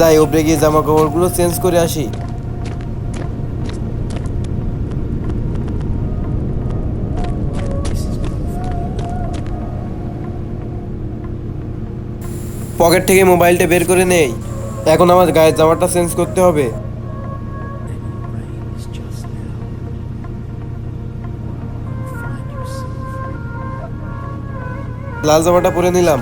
যাই উপরে গিয়ে জামা কাপড়গুলো চেঞ্জ করে আসি। পকেট থেকে মোবাইলটা বের করে নেই। এখন আমার গায়ের জামাটা চেঞ্জ করতে হবে। লাল জামাটা পরে নিলাম।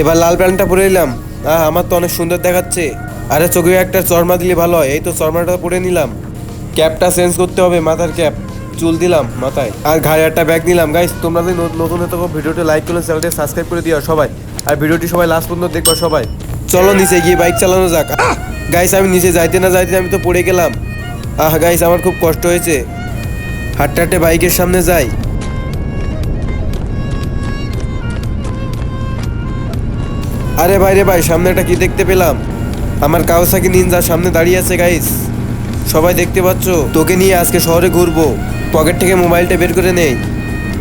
এবার লাল প্যান্টটা পরে নিলাম। আমার তো অনেক সুন্দর দেখাচ্ছে। আরে চোখে একটা চশমা দিলে ভালো হয়। এই তো চশমাটা পরে নিলাম। ক্যাপটা চেঞ্জ করতে হবে, মাথার ক্যাপ। চুল দিলাম মাথায়, আর ঘাড়ে একটা ব্যাগ নিলাম। গাইস তোমরা যদি নতুন হতে ভিডিওটি লাইক করলে চ্যানেলটি সাবস্ক্রাইব করে দিও সবাই। আর ভিডিওটি সবাই লাস্ট পর্যন্ত দেখবা সবাই। চলো নিচে গিয়ে বাইক চালানো যাক। গাইস আমি নিচে যাইতে না যাইতে আমি তো পড়ে গেলাম। গাইস আমার খুব কষ্ট হয়েছে। হাঁটতে হাঁটতে বাইকের সামনে যাই। আরে ভাই রে ভাই, সামনে একটা কি দেখতে পেলাম। আমার কাওয়াসাকি নিনজা সামনে দাঁড়িয়ে আছে। গাইস সবাই দেখতে পাচ্ছ? তোকে নিয়ে আজকে শহরে ঘুরবো। পকেট থেকে মোবাইলটা বের করে নেই।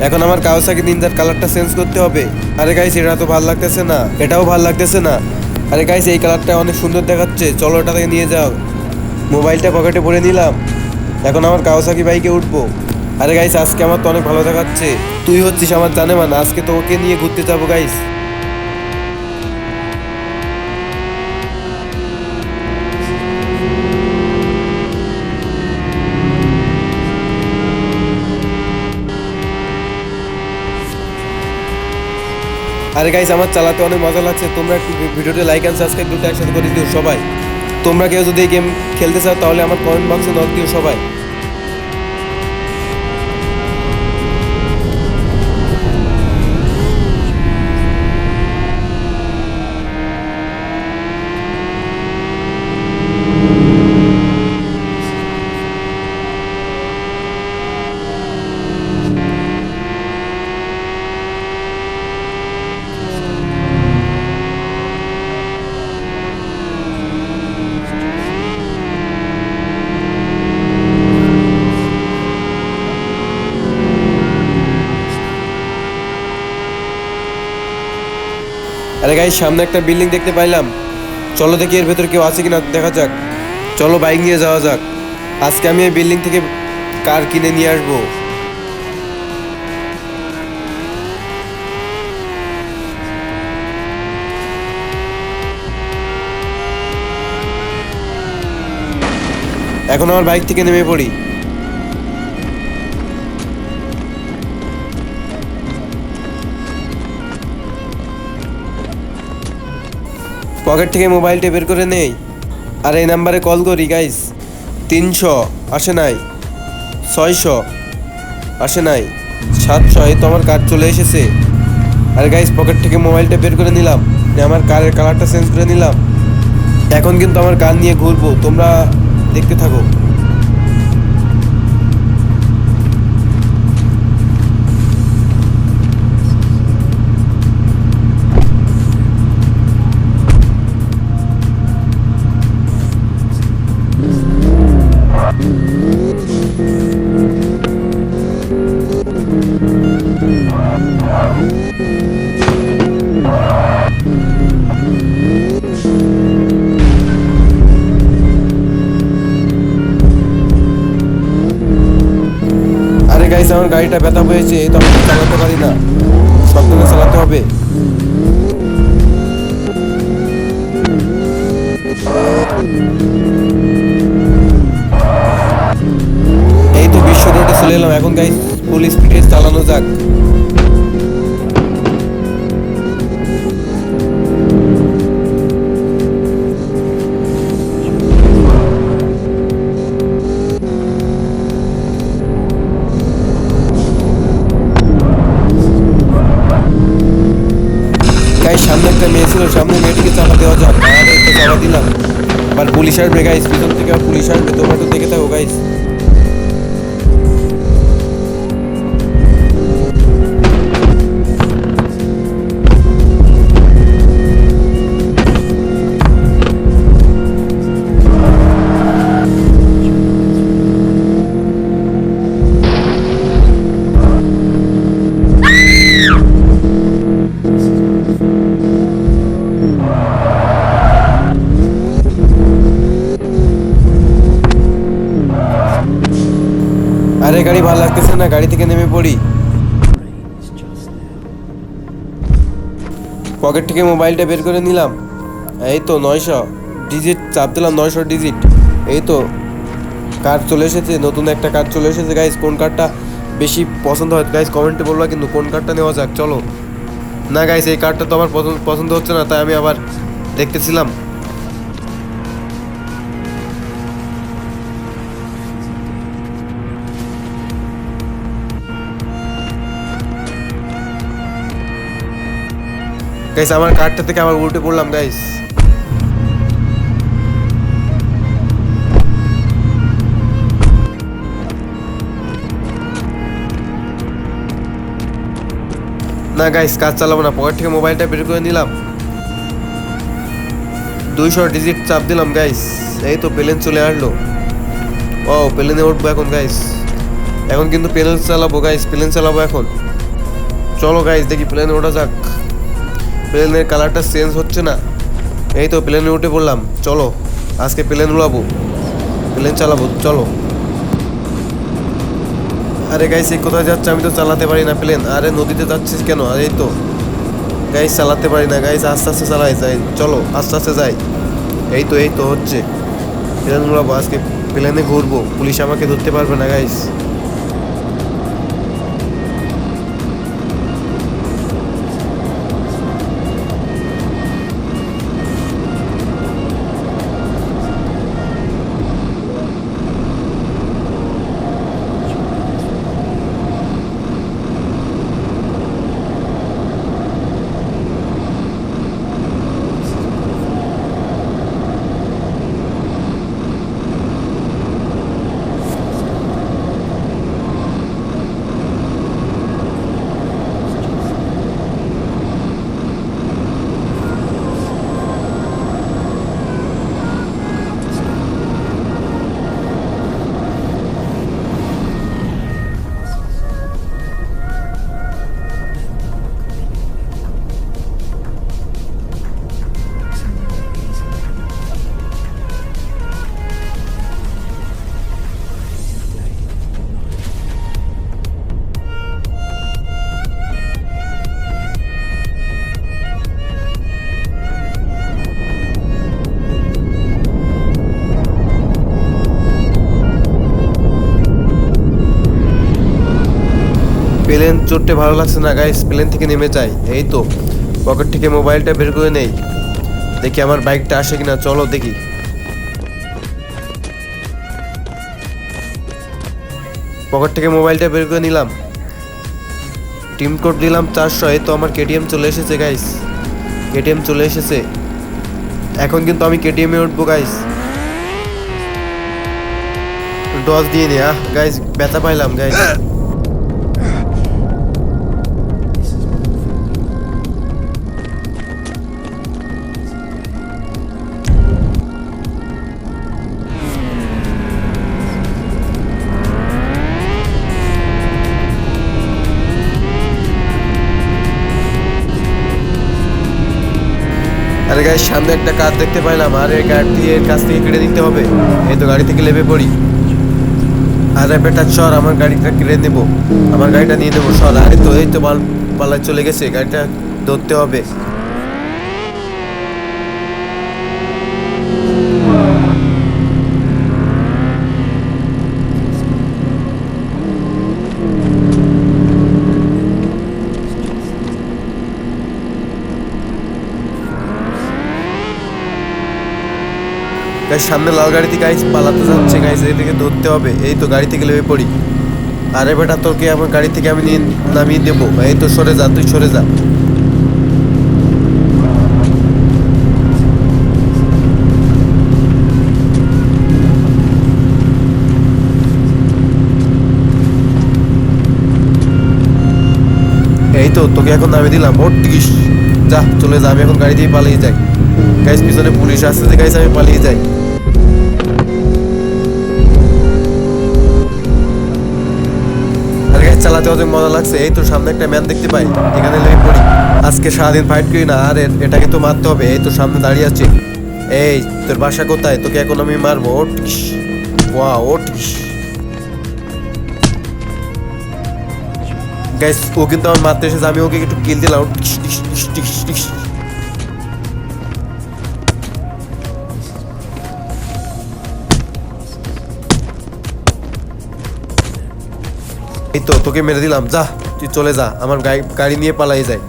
এখন আমার কাওয়াসাকি নিনজার কালারটা চেঞ্জ করতে হবে। আরে গাইস এটা তো ভালো লাগতেছে না, এটাও ভালো লাগতেছে না। আরে গাইস এই কালারটা অনেক সুন্দর দেখাচ্ছে, চলো এটা থেকে নিয়ে যাও। মোবাইলটা পকেটে ভরে নিলাম। এখন আমার কাওয়াসাকি বাইকে উঠবো। আরে গাইস আজকে আমার তো অনেক ভালো দেখাচ্ছে। তুই হচ্ছিস আমার জানেমান, আজকে তোকে নিয়ে ঘুরতে যাবো গাইস। আরে গাইস আমার চালাতে অনেক মজা লাগছে। তোমরা একটু ভিডিওতে লাইক এন্ড সাবস্ক্রাইব দুটো একসাথে করে দিও সবাই। তোমরা কেউ যদি এই গেম খেলতে চাও তাহলে আমার কমেন্ট বক্সে নক দিও সবাই। আরে গাইস সামনে একটা বিল্ডিং দেখতে পাইলাম। চলো দেখি এর ভেতর কেউ আছে কিনা দেখা যাক। চলো বাইক নিয়ে যাওয়া যাক। আজকে আমি এই বিল্ডিং থেকে কার কিনে নিয়ে আসবো। এখন আমার বাইক থেকে নেমে পড়ি। পকেট থেকে মোবাইলটা বের করে নেই। আর এই নাম্বারে কল করি গাইস। 300 আসে নাই, 600 আসে নাই, 700। এই তো আমার কার চলে এসেছে। আর গাইস পকেট থেকে মোবাইলটা বের করে নিলাম। আমার কারের কালারটা চেঞ্জ করে নিলাম। এখন কিন্তু আমার কার নিয়ে ঘুরবো, তোমরা দেখতে থাকো। আরে গাইস আমার গাড়িটা ব্যথা হয়েছে, এই তো আমি চালাতে পারি না, সাবধানে চালাতে হবে। এই তো বিশ্ব রোডে চলে এলাম। এখন গাইস ফুল স্পিডে চালানো যাক। গাইস সামনে একটা মেয়ে ছিল, সামনে মেয়েটিকে চাপা দেওয়া যাক। একটু চাপা দিলাম। আবার পুলিশ আসবে গাইস, পিছন থেকে আবার পুলিশ আসবে, তোমরা একটু দেখে থাকো গাইস। নেমে পড়ি। পকেট থেকে মোবাইলটা বের করে নিলাম। এই তো 900 ডিজিট চাপ দিলাম, 900 ডিজিট। এই তো কার্ড চলে এসেছে, নতুন একটা কার্ড চলে এসেছে গাইস। কোন কার্ডটা বেশি পছন্দ হয় গাইস কমেন্টে বলবা কিন্তু, কোন কার্ডটা নেওয়া যাক। চলো না গাইস, এই কার্ডটা তো আমার পছন্দ হচ্ছে না, তাই আমি আবার দেখতেছিলাম। গাইস আমার কার্ডটা থেকে আবার উল্টে পড়লাম গাইস। না গাইস কাজ চালাবো না, পকেট থেকে মোবাইলটা বের করে নিলাম। 200 ডিজিট চাপ দিলাম গাইস। এই তো প্লেন চলে আসলো। ও প্লেনে উঠবো এখন গাইস। এখন কিন্তু প্লেন চালাবো গাইস, প্লেন চালাবো এখন। চলো গাইস দেখি প্লেনে ওঠা যাক। প্লেনের কালারটা চেঞ্জ হচ্ছে না। এই তো প্লেনে উঠে পড়লাম। চলো আজকে প্লেন উড়াবো, প্লেন চালাবো চলো। আরে গাইস এই কোথায় যাচ্ছে? আমি তো চালাতে পারি না প্লেন। আরে নদীতে যাচ্ছিস কেন? আরে এই তো গাইস চালাতে পারি না গাইস, আস্তে আস্তে চালাই যাই। চলো আস্তে আস্তে যাই। এই তো হচ্ছে প্লেন উড়াবো আজকে, প্লেনে ঘুরবো, পুলিশ আমাকে ধরতে পারবে না গাইস। প্লেন চড়তে ভালো লাগছে না গাইস, প্লেন থেকে নেমে যাই। এই তো পকেট থেকে মোবাইলটা বের করে নেই, দেখি আমার বাইকটা আসে কিনা। চলো দেখি। পকেট থেকে মোবাইলটা বের করে নিলাম, টিম কোড দিলাম 400। এই তো আমার কেটিএম চলে এসেছে গাইস, কেটিএম চলে এসেছে। এখন কিন্তু আমি কেটিএমে উঠবো গাইস। ডজ দিয়ে নি। গাইস ব্যথা পাইলাম গাইস। আরে গাইস সামনে একটা কার দেখতে পাইলাম, আর এই কার দিয়ে এর কাছ থেকে কেড়ে নিতে হবে। এই তো গাড়ি থেকে লেবে পড়ি। আরে বেটা সর, আমার গাড়িটা কেড়ে নেবো, আমার গাড়িটা নিয়ে নেবো সর। আরে তো এই তো পালায় চলে গেছে, গাড়িটা ধরতে হবে। গাইস সামনে লাল গাড়ি থেকে গাইস পালাতে যাচ্ছে গাইস, এদিকে ধরতে হবে। এই তো গাড়ি থেকে লেবে পড়ি। আরে বেটা তোকে আমার গাড়ি থেকে আমি নামিয়ে দেবো। এই তো সরে যা, তুই সরে যা। এই তো তোকে এখন নামিয়ে দিলাম। ওর টিকিস যা, চলে যা, আমি এখন গাড়ি দিয়ে পালিয়ে যাই। গাইস পিছনে পুলিশ আসছে যে গাইস, আমি পালিয়ে যাই। চালাতে অনেক মজা লাগছে। এই তো সামনে একটা ম্যান দেখতে পাই, এখানে লেগে পড়ি। আজকে সারাদিন ফাইট করি না, আর এটাকে তো মারতে হবে। এই তো সামনে দাঁড়িয়ে আছে। এই তোর বাসা কোথায়? তোকে এখন আমি মারবো। ওটিস ওয়া ওটিস। গাইস ও কিন্তু আমার মারতে এসেছে, আমি ওকে একটু কিল দিলাম। এই তো তোকে মেরে দিলাম, যা তুই চলে যা, আমার গাড়ি নিয়ে পালাই যায়।